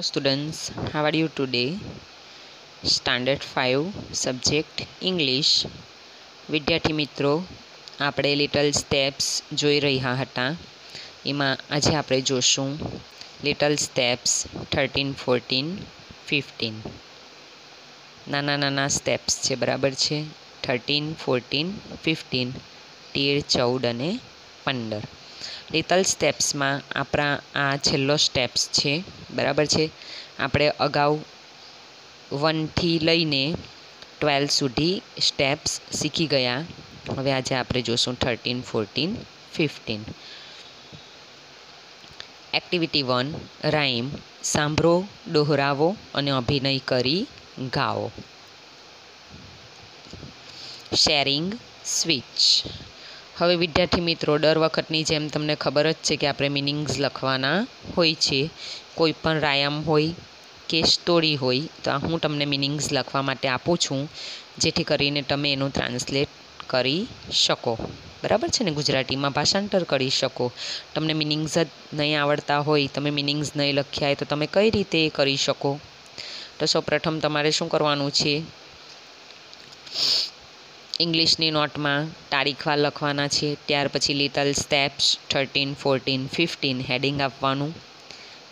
Hello students, how are you today? Standard 5 subject English. વિદ્યાર્થી મિત્રો, આપણે લિટલ સ્ટેપ્સ જોઈ રહ્યા હતા. એમાં આજે આપણે જોશું લિટલ સ્ટેપ્સ 13, 14, 15. નાના નાના સ્ટેપ્સ છે, બરાબર છે. 13, 14, 15, 13, 14 અને 15. લિટલ સ્ટેપ્સમાં આપણા આ છેલ્લો સ્ટેપ્સ છે, બરાબર છે. આપણે અગાઉ 1 થી લઈને 12 સુધી સ્ટેપ્સ શીખી ગયા. હવે આજે આપણે જોશું 13, 14, 15. Activity 1, rhyme. સાંભળો, દોહરાવો અને અભિનય કરી ગાઓ. Sharing switch. હવે વિદ્યાર્થી મિત્રો, દર વખતની જેમ તમને ખબર જ છે કે આપણે મિનિંગ્સ લખવાના હોય છે. કોઈ પણ રાયમ હોય કે સ્ટોરી હોય તો હું તમને મિનિંગ્સ લખવા માટે આપું છું, જેથી કરીને તમે એનું ટ્રાન્સલેટ કરી શકો, બરાબર છે ને. ગુજરાતીમાં ભાષાંતર કરી શકો. તમને મિનિંગ્સ જ નહીં આવડતા હોય, તમે મિનિંગ્સ નહીં લખ્યા હોય તો તમે કઈ રીતે કરી શકો? તો સૌપ્રથમ તમારે શું કરવાનું છે? ઇંગ્લિશની નોટમાં તારીખવાર લખવાના છે. ત્યાર પછી લિટલ સ્ટેપ્સ 13, 14, 15 હેડિંગ આપવાનું.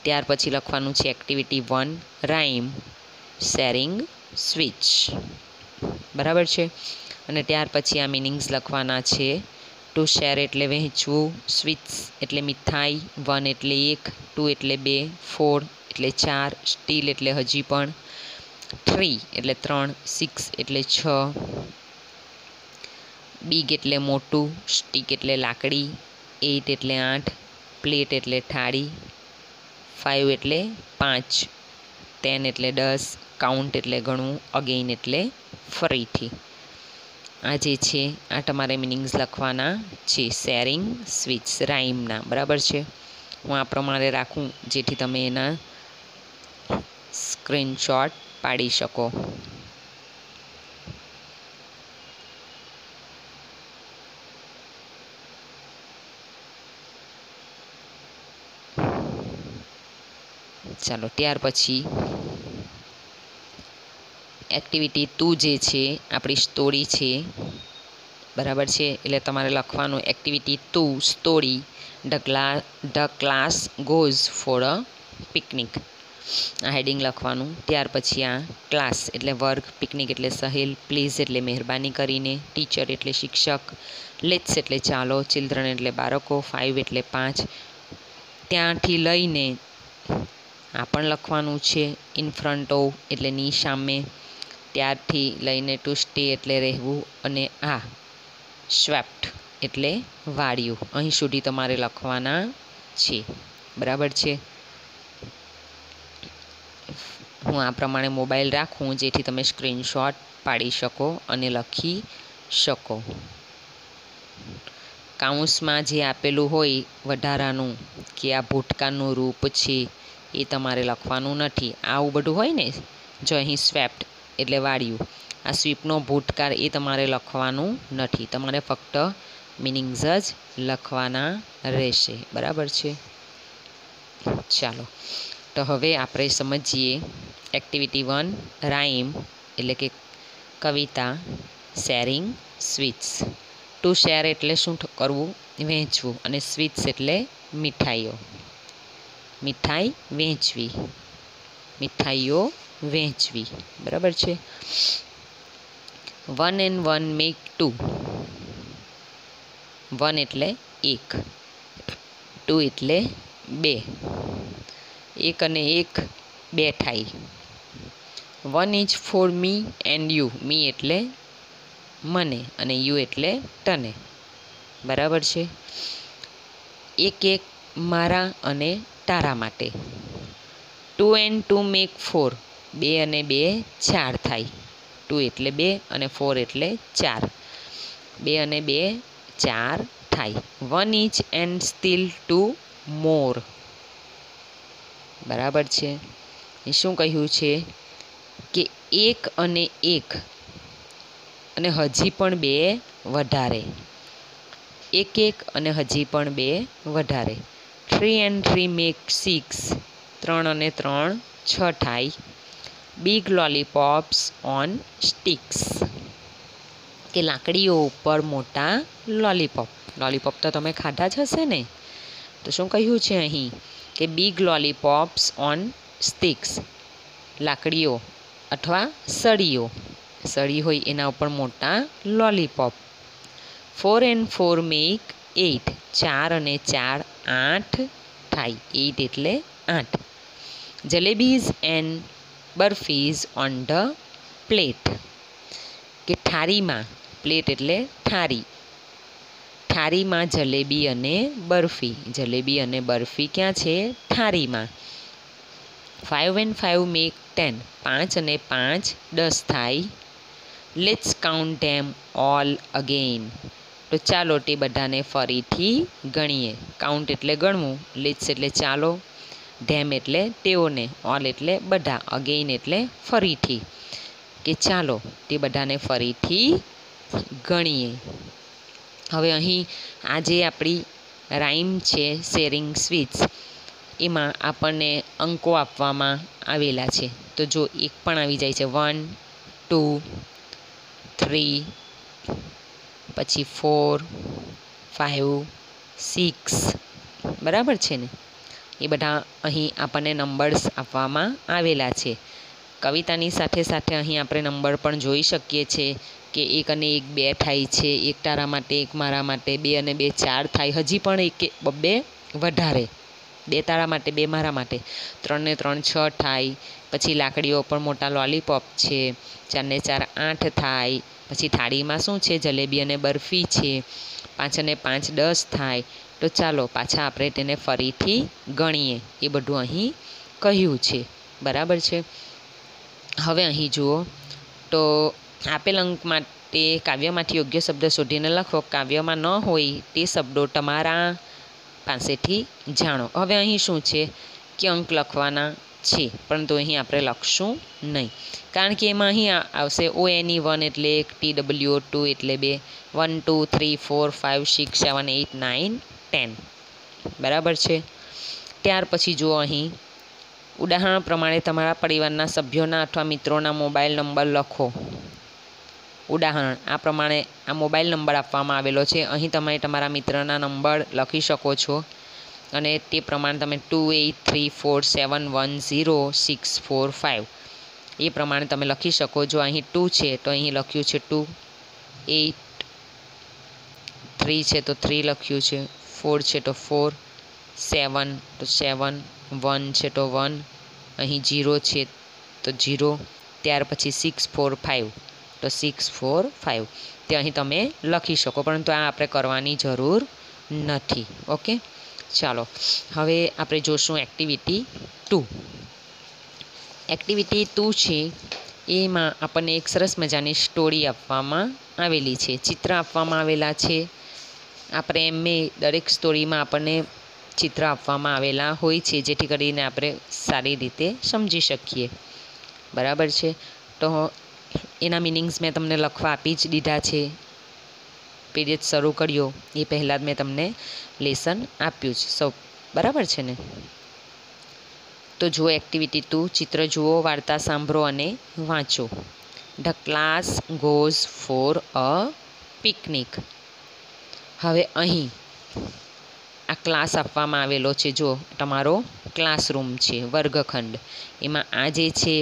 ત્યાર પછી લખવાનું છે એક્ટિવિટી 1, રાઇમ, શેરિંગ સ્વિચ, બરાબર છે. અને ત્યાર પછી આ મિનિંગ્સ લખવાના છે. ટુ શેર એટલે વહેંચવું, સ્વીટ્સ એટલે મીઠાઈ, 1 એટલે 1, 2 એટલે 2, 4 એટલે 4, સ્ટીલ એટલે હજી પણ, 3 એટલે 3, 6 એટલે 6, બિગ એટલે મોટું, સ્ટીક એટલે લાકડી, 8 એટલે 8, પ્લેટ એટલે થાળી, 5 એટલે 5, 10 એટલે 10, કાઉન્ટ એટલે ગણવું, અગેઇન એટલે ફરીથી. આ જે છે આ તમારે મિનિંગ્સ લખવાના છે શેરિંગ સ્વિચ રાઇમના, બરાબર છે. હું આ પ્રમાણે રાખું જેથી તમે એના સ્ક્રીનશોટ પાડી શકો. ચાલો, ત્યાર પછી એક્ટિવિટી 2 જે છે આપણી સ્ટોરી છે, બરાબર છે. એટલે તમારે લખવાનું activity 2 story. The class goes four a picnic. આ હેડિંગ લખવાનું. ત્યાર પછી આ ક્લાસ એટલે વર્ગ, પિકનિક એટલે સહેલ, પ્લીઝ એટલે મહેરબાની કરીને, ટીચર એટલે શિક્ષક, લેટ્સ એટલે ચાલો, ચિલ્ડ્રન એટલે બાળકો, 5 એટલે 5. ત્યાંથી લઈને આ પણ લખવાનું છે ઇન ફ્રન્ટ ઓફ એટલે ની સામે. ત્યારથી લઈને ટુ સ્ટે એટલે રહેવું, અને આ સ્વેપ્ટ એટલે વાળ્યું. અહીં સુધી તમારે લખવાના છે, બરાબર છે. હું આ પ્રમાણે મોબાઈલ રાખું જેથી તમે સ્ક્રીનશોટ પાડી શકો અને લખી શકો. કાઉન્સમાં જે આપેલું હોય વધારાનું કે આ ભૂતકાળનું રૂપ છે એ તમારે લખવાનું નથી. આવું બધું હોય ને, જો અહીં સ્વેપ્ટ એટલે વાળ્યું, આ સ્વીપનો ભૂતકાળ એ તમારે લખવાનું નથી. તમારે ફક્ત મિનિંગ્સ જ લખવાના રહેશે, બરાબર છે. ચાલો, તો હવે આપણે સમજીએ એક્ટિવિટી 1, રાઇમ એટલે કે કવિતા, શેરિંગ સ્વીટ્સ. ટુ શેર એટલે શું કરવું? વહેંચવું. અને સ્વીટ્સ એટલે મીઠાઈઓ. મીઠાઈ વહેંચવી, મીઠાઈઓ વહેંચવી, બરાબર છે. 1 and 1 make 2. 1 એટલે 1, 2 એટલે 2, 1 અને 1 2 થાય. 1 is for me and you. મી એટલે મને અને યુ એટલે તને, બરાબર છે. 1 1 મારા અને તારા માટે. 2 and 2 make 4. 2 અને 2 4 થાય. 2 એટલે 2 અને 4 એટલે 4. 2 અને 2 4 થાય. 1 each and still 2 more, બરાબર છે. એ શું કહ્યું છે કે 1 અને 1 અને હજી પણ 2 વધારે. 1 1 અને હજી પણ 2 વધારે. 3 and 3 make 6. 3 અને 3 6 થાય. બિગ લોલીપોપ્સ ઓન સ્ટિક્સ, કે લાકડીઓ ઉપર મોટા લોલીપોપ. લોલીપોપ તો તમે ખાધા જ હશે ને. તો શું કહ્યું છે અહીં કે બિગ લોલીપોપ્સ ઓન સ્ટિક્સ, લાકડીઓ અથવા સળીઓ, સળી હોય એના ઉપર મોટા લોલીપોપ. 4 and 4 મેક 8, 4 અને 4 8 થાય. 8 એટલે 8. Jalebis and barfis on the plate, કે થાળીમાં, પ્લેટ એટલે થાળી, થાળીમાં જલેબી અને બરફી, જલેબી અને બરફી ક્યાં છે? થાળીમાં. 5 and 5 મેક 10, 5 અને 5 10 થાય. Let's count them all again, તો ચાલો તે બધાને ફરીથી ગણીએ. કાઉન્ટ એટલે ગણવું, લેટ્સ એટલે ચાલો, ધેમ એટલે તેઓને, ઓલ એટલે બધા, અગેન એટલે ફરીથી, કે ચાલો તે બધાને ફરીથી ગણીએ. હવે અહીં આ જે આપણી રાઇમ છે શેરિંગ સ્વીટ્સ, એમાં આપણને અંકો આપવામાં આવેલા છે. તો જો એક પણ આવી જાય છે, 1 2 3, પછી 4 5 6, બરાબર છે ને. એ બધા અહીં આપણને નંબર્સ આપવામાં આવેલા છે. કવિતાની સાથે સાથે અહીં આપણે નંબર પણ જોઈ શકીએ છીએ કે 1 અને 1 2 થાય છે, એક તારા માટે એક મારા માટે, 2 અને 2 4 થાય, હજી પણ 1 2 વધારે, 2 તારા માટે 2 મારા માટે, 3 ને 3 6 થાય. પછી લાકડીઓ પર મોટા લોલીપોપ છે, 4 ને 4 8 થાય. પછી થાળીમાં શું છે? જલેબી અને બરફી છે. 5 અને 5 10 થાય. તો ચાલો પાછા આપણે તેને ફરીથી ગણીએ. એ બધું અહીં કહ્યું છે, બરાબર છે. હવે અહીં જુઓ, તો આપેલ અંક માટે કાવ્યમાંથી યોગ્ય શબ્દ શોધીને લખો. કાવ્યમાં ન હોય તે શબ્દો તમારા પાસેથી જાણો. હવે અહીં શું છે કે અંક લખવાના છે, પરંતુ અહીં આપણે લખશું નહીં, કારણ કે એમાં અહીં આવશે ONE1 એટલે 1, TWO2 એટલે 2, 1 2 3 4 5 6 7 8 9 10, બરાબર છે. ત્યાર પછી જુઓ અહીં ઉદાહરણ પ્રમાણે તમારા પરિવારના સભ્યોના અથવા મિત્રોના મોબાઈલ નંબર લખો. ઉદાહરણ આ પ્રમાણે આ મોબાઈલ નંબર આપવામાં આવેલો છે. અહીં તમે તમારા મિત્રના નંબર લખી શકો છો અને તે પ્રમાણે તમે 2834710645 એ પ્રમાણે તમે લખી શકો. જો અહીં 2 છે તો અહીં લખ્યું છે 2, 8 3 છે તો 3 લખ્યું છે, 4 છે તો 4, 7 તો 7, 1 છે તો 1, અહીં 0 છે તો 0, ત્યાર પછી 6 4 5 તો 6 4 5 તે અહીં તમે લખી શકો, પરંતુ આ આપણે કરવાની જરૂર નથી. ઓકે, ચાલો હવે આપણે જોશું એક્ટિવિટી 2. એક્ટિવિટી 2 છે એમાં આપણને એક સરસ મજાની સ્ટોરી આપવામાં આવેલી છે, ચિત્ર આપવામાં આવેલા છે. આપણે એમને દરેક સ્ટોરીમાં આપણને ચિત્ર આપવામાં આવેલા હોય છે, જેથી કરીને આપણે સારી રીતે સમજી શકીએ, બરાબર છે. તો એના મિનિંગ્સ મેં તમને લખવા આપી જ દીધા છે. પીરિયડ શરૂ કર્યો એ પહેલાં જ મેં તમને લેસન આપ્યું છે સૌ, બરાબર છે ને. તો જુઓ એક્ટિવિટી 2, ચિત્ર જુઓ, વાર્તા સાંભળો અને વાંચો. The class goes four a picnic. હવે અહીં આ ક્લાસ આપવામાં આવેલો છે. જો તમારો ક્લાસરૂમ છે, વર્ગખંડ, એમાં આ જે છે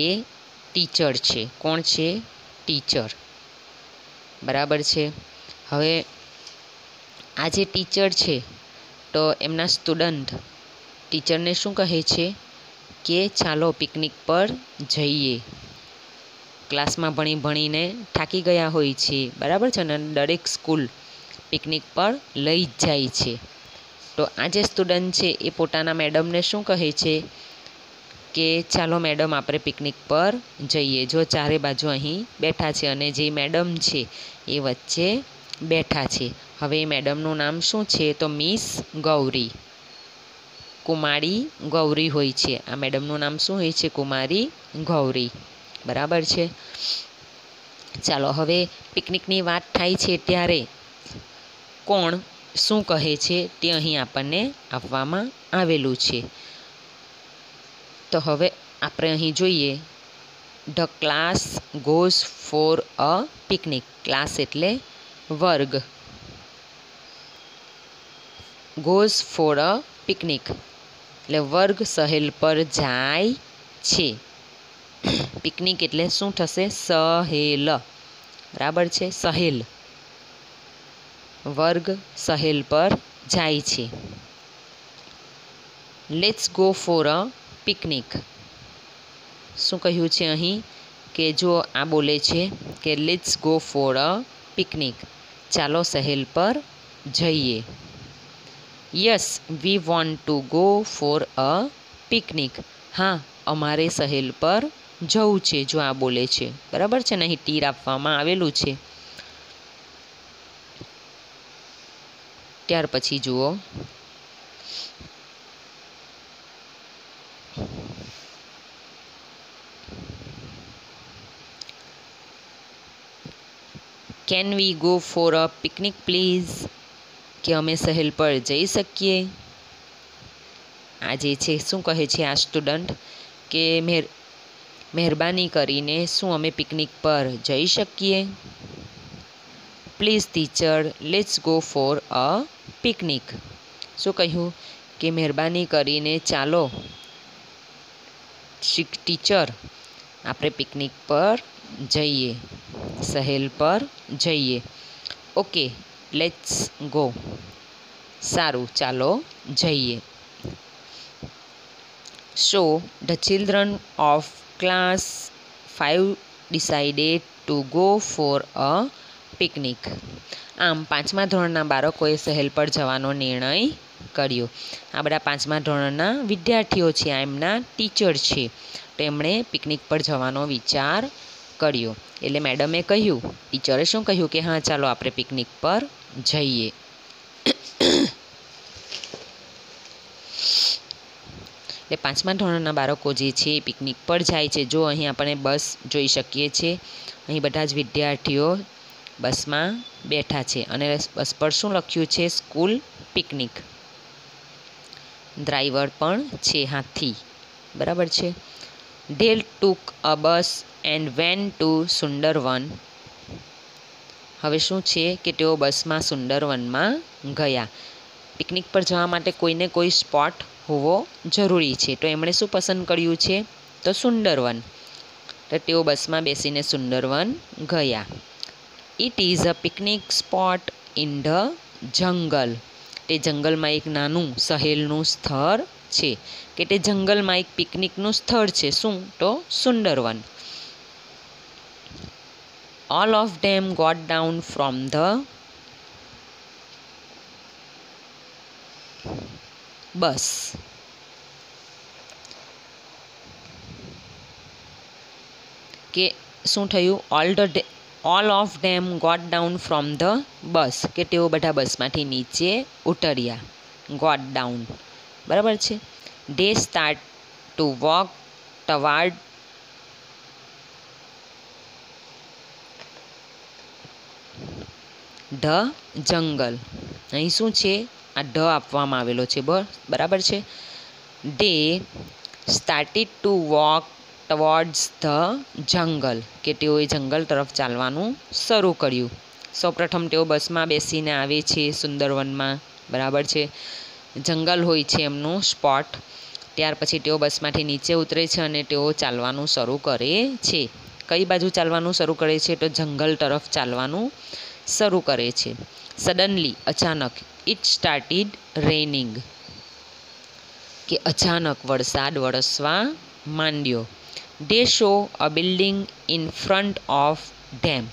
એ ટીચર છે. કોણ છે? ટીચર, બરાબર છે. હવે આ જે ટીચર છે તો એમના સ્ટુડન્ટ ટીચરને શું કહે છે કે ચાલો પિકનિક પર જઈએ. ક્લાસમાં ભણી ભણીને થાકી ગયા હોય છે, બરાબર છે ને. દરેક સ્કૂલ પિકનિક પર લઈ જ જાય છે. તો આ જે સ્ટુડન્ટ છે એ પોતાના મેડમને શું કહે છે કે ચાલો મેડમ આપણે પિકનિક પર જઈએ. જો ચારે બાજુ અહીં બેઠા છે અને જે મેડમ છે એ વચ્ચે બેઠા છે. હવે મેડમનું નામ શું છે? તો મિસ ગૌરી, કુમારી ગૌરી હોય છે. આ મેડમનું નામ શું હોય છે? કુમારી ગૌરી, બરાબર છે. ચાલો હવે પિકનિકની વાત થાય છે ત્યારે કોણ શું કહે છે તે અહીં આપણને આપવામાં આવેલું છે. તો હવે આપણે અહીં જોઈએ the class goes four a picnic. Class એટલે વર્ગ, ગોઝ ફોર અ પિકનિક એટલે વર્ગ સહેલ પર જાય છે. પિકનિક એટલે શું થશે? સહેલ. બરાબર છે, સહેલ. વર્ગ સહેલ પર જાય છે. Let's go for a picnic. શું કહ્યું છે અહીં કે જો આ બોલે છે કે let's go for a picnic, ચાલો સહેલ પર જઈએ. Yes we want to go for a picnic. હા, અમારે સહેલ પર જવું છે, જો આ બોલે છે. બરાબર છે ને, અહીં તીર આપવામાં આવેલું છે. ત્યાર પછી જુઓ can we go for a picnic please, કે અમે સહેલ પર જઈ શકીએ. આ જે છે શું કહે છે આ સ્ટુડન્ટ કે મહેરબાની કરીને શું અમે પિકનિક પર જઈ શકીએ. Please teacher let's go for a picnic. શું કહ્યું કે મહેરબાની કરીને ચાલો ટીચર આપણે પિકનિક પર જઈએ, સહેલ પર જઈએ. Okay let's go. સારું, ચાલો જઈએ. So the children of class 5 decided to go for a picnic. આમ 5મા ધોરણના બાળકોએ સહેલ પર જવાનો નિર્ણય કર્યો. આ બધા 5મા ધોરણના વિદ્યાર્થીઓ છે, આ એમના ટીચર છે. તો એમણે પિકનિક પર જવાનો વિચાર કર્યો. એટલે મેડમે કહ્યું, ટીચરે શું કહ્યું કે હા ચાલો આપણે પિકનિક પર જઈએ. એટલે 5મા ધોરણના બાળકો જે છે એ પિકનિક પર જાય છે. જો અહીં આપણે બસ જોઈ શકીએ છીએ. અહીં બધા જ વિદ્યાર્થીઓ બસમાં બેઠા છે અને બસ પર શું લખ્યું છે? School picnic. ડ્રાઈવર પણ છે હાથી. બરાબર છે. They took a bus and went to Sundarbans. હવે શું છે કે તેઓ બસમાં સુંદરવનમાં ગયા. પિકનિક પર જવા માટે કોઈને કોઈ સ્પોટ હોવો જરૂરી છે. તો એમણે શું પસંદ કર્યું છે? તો સુંદરવન. તો તેઓ બસમાં બેસીને સુંદરવન ગયા. It is a picnic spot in the jungle. તે જંગલમાં એક નાનું સહેલનું સ્થળ છે, કે તે જંગલમાં એક પિકનિકનું સ્થળ છે. શું? તો Sundarvan. All of them got down from the bus. કે શું થયું? All of them got down from the bus, કે તેઓ બધા બસમાંથી નીચે ઉતર્યા. Got down. બરાબર છે. They start to walk toward the jungle. અહીં શું છે? આ ધ આપવામાં આવેલો છે. બરાબર છે. They started to walk towards the jungle, કે તેઓએ જંગલ તરફ ચાલવાનું શરૂ કર્યું. સૌપ્રથમ તેઓ બસમાં બેસીને આવે છે સુંદરવનમાં. બરાબર છે. જંગલ હોય છે એમનું સ્પોટ. ત્યાર પછી તેઓ બસમાંથી નીચે ઉતરે છે અને તેઓ ચાલવાનું શરૂ કરે છે. કઈ બાજુ ચાલવાનું શરૂ કરે છે? તો જંગલ તરફ ચાલવાનું શરૂ કરે છે. સડનલી, અચાનક, ઇટ સ્ટાર્ટેડ રેનિંગ, કે અચાનક વરસાદ વરસવા માંડ્યો. They saw a building in front of them,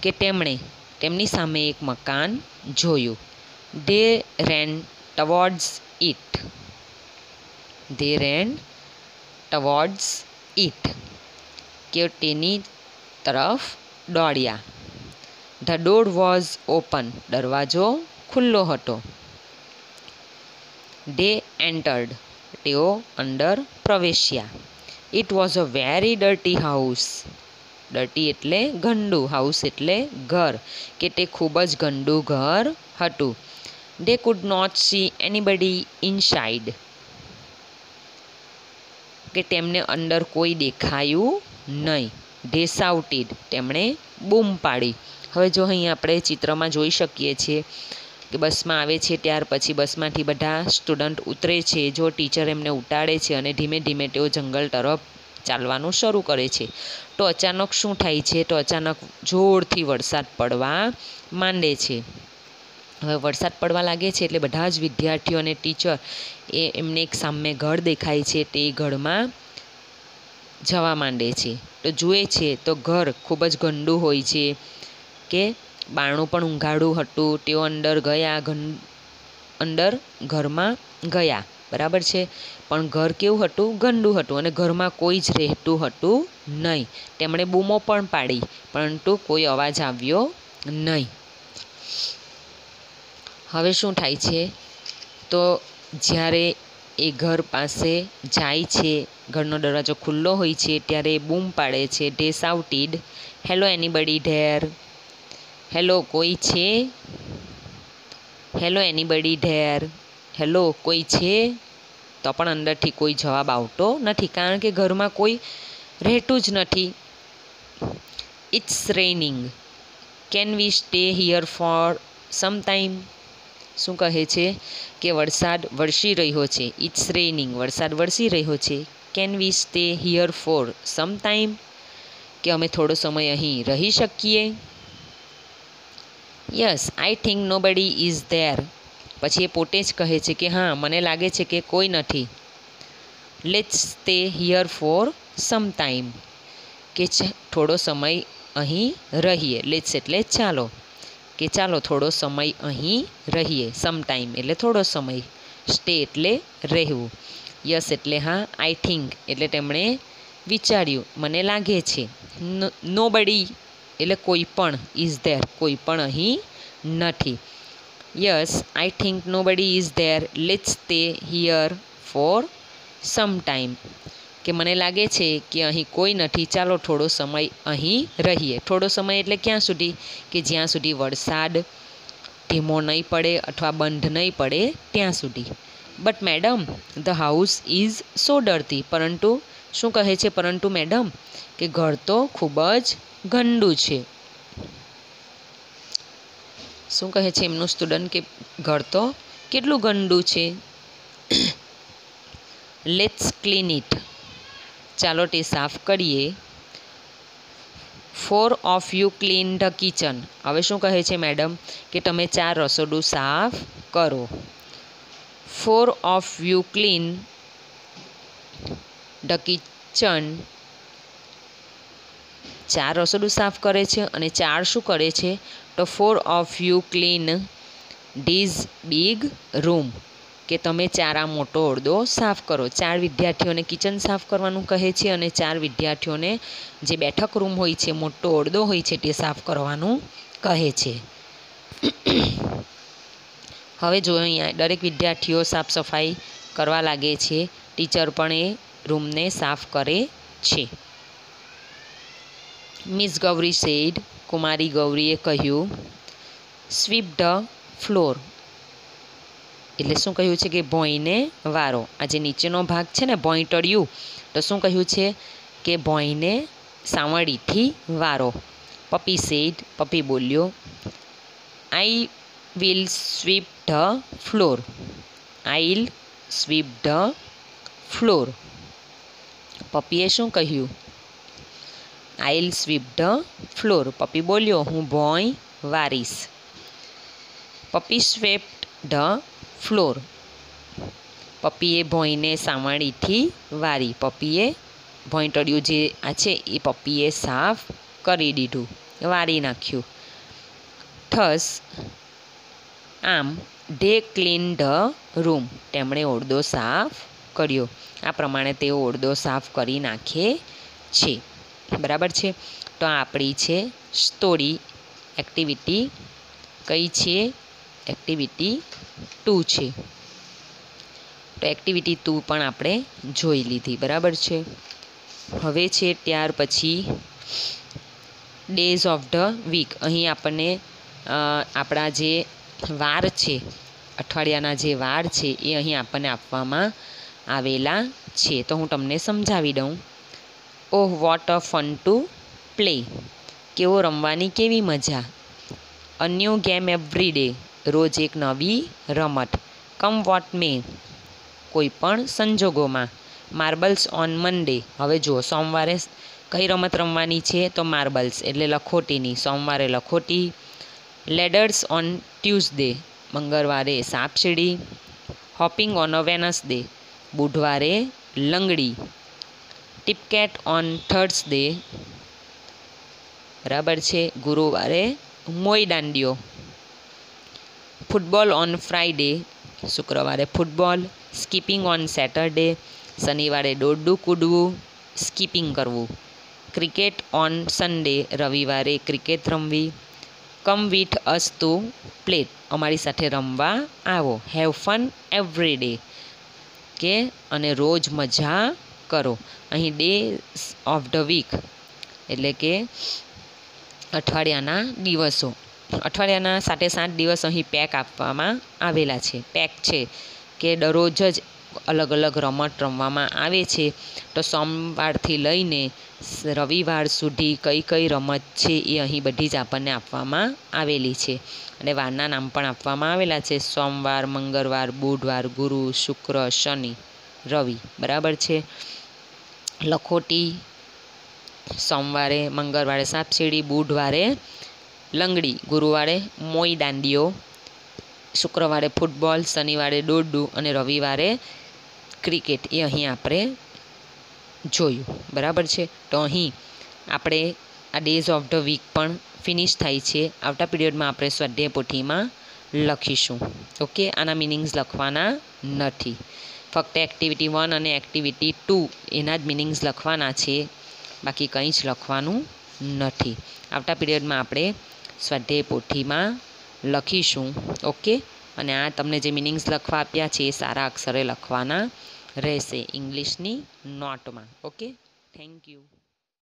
કે તેમની સામે એક મકાન જોયું. They ran towards it. They ran towards it, કે તેની તરફ દોડ્યા. The door was open. દરવાજો ખુલ્લો હતો. They entered. તેઓ અંદર પ્રવેશ્યા. It was a very dirty house. Dirty એટલે ગંદુ, હાઉસ એટલે ઘર, કે તે ખૂબ જ ગંદુ ઘર હતું. They could not see anybody inside. કે તેમને અંદર કોઈ દેખાયું નહીં. ધે શાઉટેડ, તેમણે બૂમ પાડી. હવે જો અહીં આપણે ચિત્રમાં જોઈ શકીએ છીએ કે બસમાં આવે છે, ત્યાર પછી બસમાંથી બધા સ્ટુડન્ટ ઉતરે છે. જો ટીચર એમને ઉતારે છે અને ધીમે ધીમે તેઓ જંગલ તરફ ચાલવાનું શરૂ કરે છે. તો અચાનક શું થાય છે? તો અચાનક જોરથી વરસાદ પડવા માંડે છે. હવે વરસાદ પડવા લાગે છે એટલે બધા જ વિદ્યાર્થીઓ અને ટીચર એમને એક સામે ઘર દેખાય છે, તે ઘરમાં જવા માંડે છે. તો જુએ છે તો ઘર ખૂબ જ ગંદુ હોય છે, કે બારણું પણ ઊંઘાડું હતું. તેઓ અંદર ગયા, અંદર ઘરમાં ગયા, બરાબર છે. પણ ઘર કેવું હતું? ગંદુ હતું, અને ઘરમાં કોઈ જ રહેતું હતું નહીં. તેમણે બૂમો પણ પાડી, પરંતુ કોઈ અવાજ આવ્યો નહીં. હવે શું થાય છે? તો જ્યારે એ ઘર પાસે જાય છે, ઘરનો દરવાજો ખુલ્લો હોય છે, ત્યારે એ બૂમ પાડે છે. They shouted, hello anybody there, hello કોઈ છે? હેલો એનીબડી ધેર, હેલો કોઈ છે? તો પણ અંદરથી કોઈ જવાબ આવતો નથી, કારણ કે ઘરમાં કોઈ રહેતું જ નથી. It's raining, can we stay here for some time. શું કહે છે? કે વરસાદ વરસી રહ્યો છે. ઇટ્સ રેઇનિંગ, વરસાદ વરસી રહ્યો છે. Can we stay here for some time, કે અમે થોડો સમય અહીં રહી શકીએ. Yes, I think nobody is there. પછી એ પોતે જ કહે છે કે હા, મને લાગે છે કે કોઈ નથી. Let's stay here for some time, કે થોડો સમય અહીં રહીએ. લેટ્સ એટલે ચાલો, કે ચાલો થોડો સમય અહીં રહીએ. સમ ટાઈમ એટલે થોડો સમય, સ્ટે એટલે રહેવું. યસ એટલે હા, આઈ થિંક એટલે તેમણે વિચાર્યું, મને લાગે છે. નોબડી એટલે કોઈ પણ, ઇઝ ધેર કોઈ પણ અહીં નથી. Yes, I think nobody is there, let's stay here for some time, કે મને લાગે છે કે અહીં કોઈ નથી, ચાલો થોડો સમય અહીં રહીએ. થોડો સમય એટલે ક્યાં સુધી? કે જ્યાં સુધી વરસાદ ધીમો નહીં પડે અથવા બંધ નહીં પડે ત્યાં સુધી. But madam, the house is so dirty. પરંતુ શું કહે છે? પરંતુ મેડમ, કે ઘર તો ખૂબ જ ગંદુ છે. શું કહે છે એમનું સ્ટુડન્ટ? કે ઘર તો કેટલું ગંદુ છે. લેટ્સ ક્લીન ઇટ, ચાલો તે સાફ કરીએ. Four of you clean the kitchen. હવે શું કહે છે મેડમ? કે તમે 4 રસોડું સાફ કરો. Four of you clean the kitchen. 4 રસોડું સાફ કરે છે, અને 4 શું કરે છે? તો four of you clean these big room, કે તમે 4 આ મોટો ઓરડો સાફ કરો. 4 વિદ્યાર્થીઓને કિચન સાફ કરવાનું કહે છે, અને 4 વિદ્યાર્થીઓને જે બેઠક રૂમ હોય છે, મોટો ઓરડો હોય છે, તે સાફ કરવાનું કહે છે. હવે જો અહીંયા દરેક વિદ્યાર્થીઓ સાફ સફાઈ કરવા લાગે છે. ટીચર પણ એ રૂમને સાફ કરે છે. મિસ ગૌરી સેડ, કુમારી ગૌરીએ કહ્યું. સ્વીપ ધ ફ્લોર, એટલે શું કહ્યું છે? કે ભોંયને વારો. આ જે નીચેનો ભાગ છે ને, ભોંય તળિયું, તો શું કહ્યું છે? કે ભોંયને સાવરણીથી વારો. પપી સેડ, પપી બોલ્યો. I will sweep the floor, I will sweep the floor. પપીએ શું કહ્યું? I will sweep the floor. Puppy બોલ્યો, હું ભોંય વારીશ. પપી સ્વેપ્ટ ધ ફ્લોર, પપ્પીએ ભોંયને સાવરણીથી વારી. પપ્પીએ ભોંય તળિયું જે આ છે એ પપ્પીએ સાફ કરી દીધું, વારી નાખ્યું. થસ, આમ, ધે ક્લીન ધ રૂમ, તેમણે ઓરડો સાફ કર્યો. આ પ્રમાણે તેઓ ઓરડો સાફ કરી નાખે છે. બરાબર છે. તો આ આપણી છે સ્ટોરી. એક્ટિવિટી કઈ છે? એક્ટિવિટી 2 છે. તો એક્ટિવિટી 2 પણ આપણે જોઈ લીધી. બરાબર છે. હવે છે ત્યાર પછી ડેઝ ઓફ ધ વીક. અહીં આપણને આપણા જે વાર છે, અઠવાડિયાના જે વાર છે, એ અહીં આપણને આપવામાં આવેલા છે. તો હું તમને સમજાવી દઉં. Oh what a fun to play, કેવો રમવાની કેવી મજા. A new game every day, રોજ એક નવી રમત. કમ વોટ મે, કોઈ પણ સંજોગોમાં. માર્બલ્સ ઓન મંડે, હવે જુઓ સોમવારે કઈ રમત રમવાની છે તો માર્બલ્સ એટલે લખોટીની, સોમવારે લખોટી. લેડર્સ ઓન ટ્યુઝડે, મંગળવારે સાપસીડી. હોપિંગ ઓન અ વેનસડે, બુધવારે લંગડી. ટિપકેટ ઓન થર્સડે, બરાબર છે, ગુરુવારે મોઈ દાંડિયો. ફૂટબોલ ઓન ફ્રાઈડે, શુક્રવારે ફૂટબોલ. સ્કીપિંગ ઓન સેટરડે, શનિવારે દોરડું કૂદવું, સ્કીપિંગ કરવું. ક્રિકેટ ઓન સન્ડે, રવિવારે ક્રિકેટ રમવી. Come with us to play, અમારી સાથે રમવા આવો. હેવ ફન એવરી ડે, કે અને રોજ મજા કરો. અહીં ડેઝ ઓફ ધ વીક એટલે કે અઠવાડિયાના દિવસો, અઠવાડિયાના 7 દિવસ અહીં પેક આપવામાં આવેલા છે. પેક છે કે દરરોજ જ અલગ અલગ રમત રમવામાં આવે છે. તો સોમવારથી લઈને રવિવાર સુધી કઈ કઈ રમત છે એ અહીં બધી જ આપણને આપવામાં આવેલી છે. અને વારના નામ પણ આપવામાં આવેલા છે. સોમવાર, મંગળવાર, બુધવાર, ગુરુ, શુક્ર, શનિ, રવિ, બરાબર છે. લખોટી સોમવારે, મંગળવારે સાપસીડી, બુધવારે લંગડી, ગુરુવારે મોઈ દાંડિયો, શુક્રવારે ફૂટબોલ, શનિવારે દોરડું અને રવિવારે ક્રિકેટ. એ અહીં આપણે જોયું, બરાબર છે. તો અહીં આપણે આ ડેઝ ઓફ ધ વીક પણ ફિનિશ થાય છે. આવતા પીરિયડમાં આપણે સ્વાધ્યાય પોથીમાં લખીશું. ઓકે, આના મિનિંગ્સ લખવાના નથી, ફક્ત એક્ટિવિટી 1 અને એક્ટિવિટી 2 એના જ મિનિંગ્સ લખવાના છે, બાકી કંઈ જ લખવાનું નથી. આવતા પીરિયડમાં આપણે સ્વાધ્યાય પોથીમાં લખીશું. ઓકે, અને આ તમને જે મિનિંગ્સ લખવા આપ્યા છે એ સારા અક્ષરે લખવાના રહેશે ઇંગ્લિશની નોટમાં. Okay, thank you.